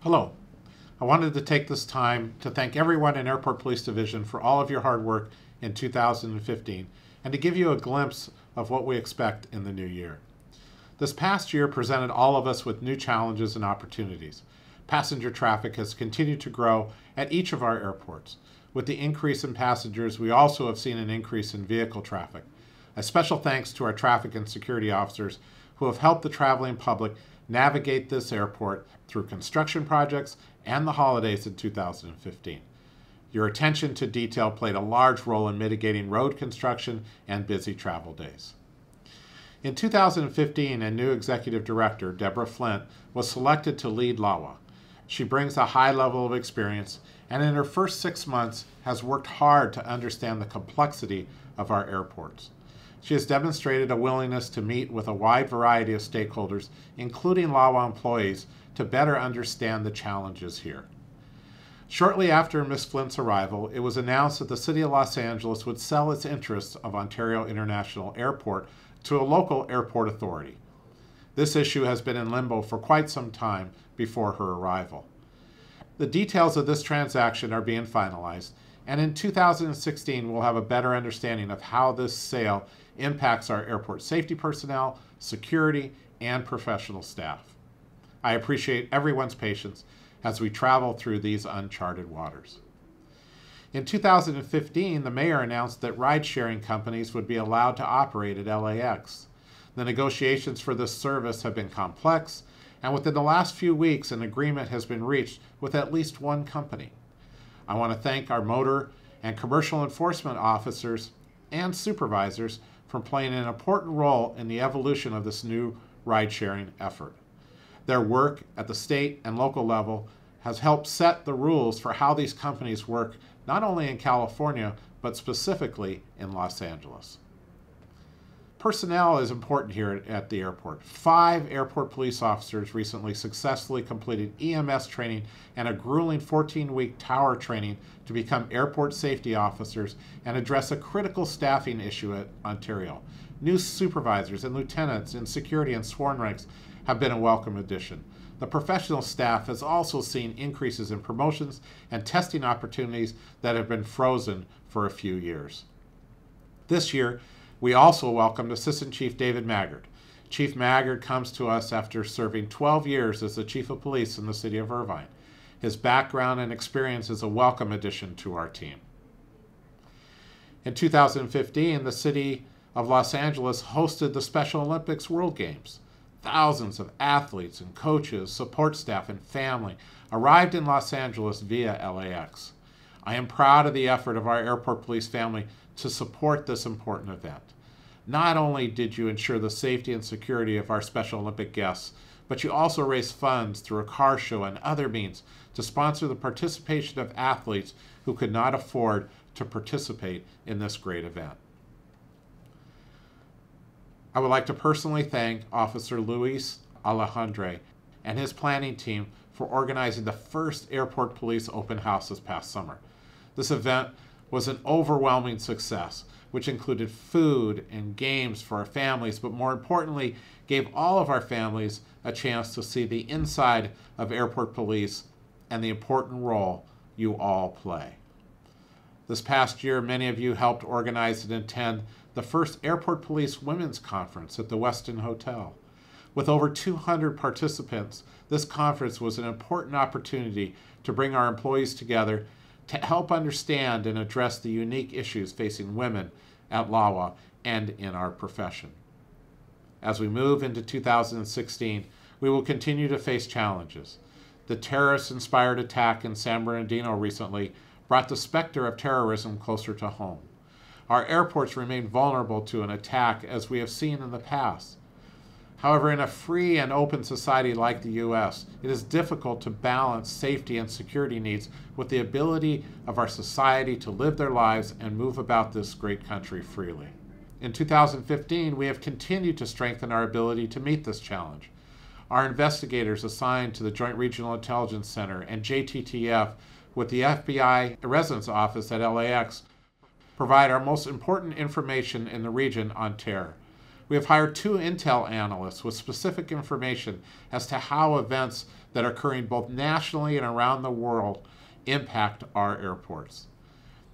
Hello. I wanted to take this time to thank everyone in Airport Police Division for all of your hard work in 2015 and to give you a glimpse of what we expect in the new year. This past year presented all of us with new challenges and opportunities. Passenger traffic has continued to grow at each of our airports. With the increase in passengers, we also have seen an increase in vehicle traffic. A special thanks to our traffic and security officers who have helped the traveling public navigate this airport through construction projects and the holidays in 2015. Your attention to detail played a large role in mitigating road construction and busy travel days. In 2015, a new executive director, Deborah Flint, was selected to lead LAWA. She brings a high level of experience and in her first 6 months has worked hard to understand the complexity of our airports. She has demonstrated a willingness to meet with a wide variety of stakeholders, including LAWA employees, to better understand the challenges here. Shortly after Ms. Flint's arrival, it was announced that the City of Los Angeles would sell its interests of Ontario International Airport to a local airport authority. This issue has been in limbo for quite some time before her arrival. The details of this transaction are being finalized, and in 2016 we'll have a better understanding of how this sale impacts our airport safety personnel, security, and professional staff. I appreciate everyone's patience as we travel through these uncharted waters. In 2015, the mayor announced that ride-sharing companies would be allowed to operate at LAX. The negotiations for this service have been complex, and within the last few weeks, an agreement has been reached with at least one company. I want to thank our motor and commercial enforcement officers and supervisors for playing an important role in the evolution of this new ride-sharing effort. Their work at the state and local level has helped set the rules for how these companies work, not only in California, but specifically in Los Angeles. Personnel is important here at the airport. 5 airport police officers recently successfully completed EMS training and a grueling 14-week tower training to become airport safety officers and address a critical staffing issue at Ontario. New supervisors and lieutenants in security and sworn ranks have been a welcome addition. The professional staff has also seen increases in promotions and testing opportunities that have been frozen for a few years. This year, we also welcomed Assistant Chief David Maggard. Chief Maggard comes to us after serving 12 years as the Chief of Police in the city of Irvine. His background and experience is a welcome addition to our team. In 2015, the city of Los Angeles hosted the Special Olympics World Games. Thousands of athletes and coaches, support staff, and family arrived in Los Angeles via LAX. I am proud of the effort of our airport police family to support this important event. Not only did you ensure the safety and security of our Special Olympic guests, but you also raised funds through a car show and other means to sponsor the participation of athletes who could not afford to participate in this great event. I would like to personally thank Officer Luis Alejandre and his planning team for organizing the first airport police open house this past summer. This event was an overwhelming success, which included food and games for our families, but more importantly, gave all of our families a chance to see the inside of airport police and the important role you all play. This past year, many of you helped organize and attend the first Airport Police Women's Conference at the Westin Hotel. With over 200 participants, this conference was an important opportunity to bring our employees together to help understand and address the unique issues facing women at LAWA and in our profession. As we move into 2016, we will continue to face challenges. The terrorist-inspired attack in San Bernardino recently brought the specter of terrorism closer to home. Our airports remain vulnerable to an attack as we have seen in the past. However, in a free and open society like the U.S., it is difficult to balance safety and security needs with the ability of our society to live their lives and move about this great country freely. In 2015, we have continued to strengthen our ability to meet this challenge. Our investigators assigned to the Joint Regional Intelligence Center and JTTF with the FBI Residence Office at LAX provide our most important information in the region on terror. We have hired 2 Intel analysts with specific information as to how events that are occurring both nationally and around the world impact our airports.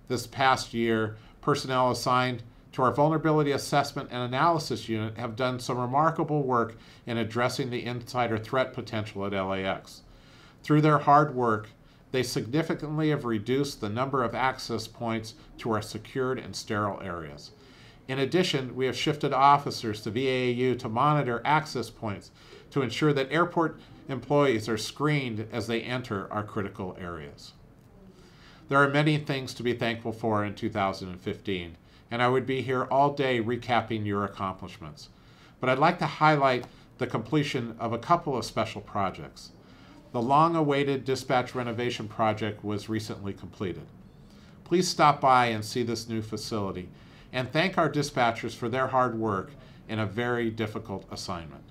This past year, personnel assigned to our Vulnerability Assessment and Analysis Unit have done some remarkable work in addressing the insider threat potential at LAX. Through their hard work, they significantly have reduced the number of access points to our secured and sterile areas. In addition, we have shifted officers to VAAU to monitor access points to ensure that airport employees are screened as they enter our critical areas. There are many things to be thankful for in 2015, and I would be here all day recapping your accomplishments. But I'd like to highlight the completion of a couple of special projects. The long-awaited dispatch renovation project was recently completed. Please stop by and see this new facility, and thank our dispatchers for their hard work in a very difficult assignment.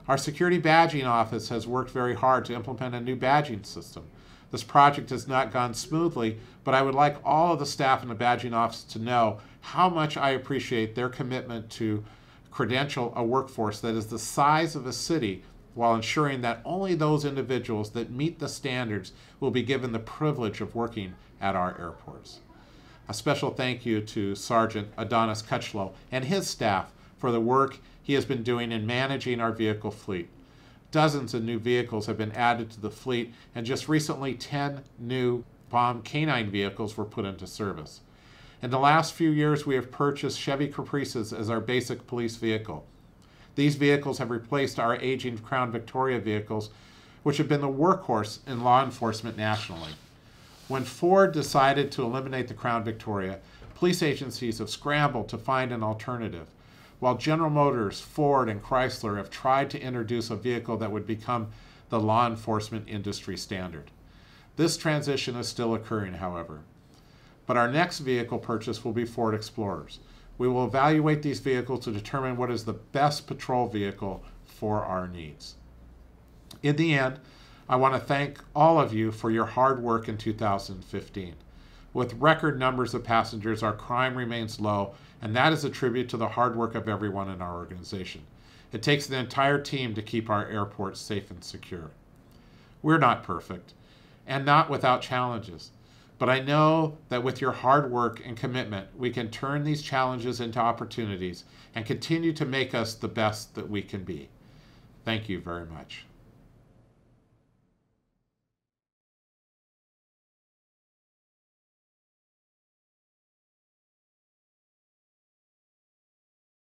Our security badging office has worked very hard to implement a new badging system. This project has not gone smoothly, but I would like all of the staff in the badging office to know how much I appreciate their commitment to credential a workforce that is the size of a city while ensuring that only those individuals that meet the standards will be given the privilege of working at our airports. A special thank you to Sergeant Adonis Kutchlow and his staff for the work he has been doing in managing our vehicle fleet. Dozens of new vehicles have been added to the fleet, and just recently 10 new bomb canine vehicles were put into service. In the last few years, we have purchased Chevy Caprices as our basic police vehicle. These vehicles have replaced our aging Crown Victoria vehicles, which have been the workhorse in law enforcement nationally. When Ford decided to eliminate the Crown Victoria, police agencies have scrambled to find an alternative, while General Motors, Ford, and Chrysler have tried to introduce a vehicle that would become the law enforcement industry standard. This transition is still occurring, however. But our next vehicle purchase will be Ford Explorers. We will evaluate these vehicles to determine what is the best patrol vehicle for our needs. In the end, I want to thank all of you for your hard work in 2015. With record numbers of passengers, our crime remains low, and that is a tribute to the hard work of everyone in our organization. It takes the entire team to keep our airports safe and secure. We're not perfect, and not without challenges. But I know that with your hard work and commitment, we can turn these challenges into opportunities and continue to make us the best that we can be. Thank you very much.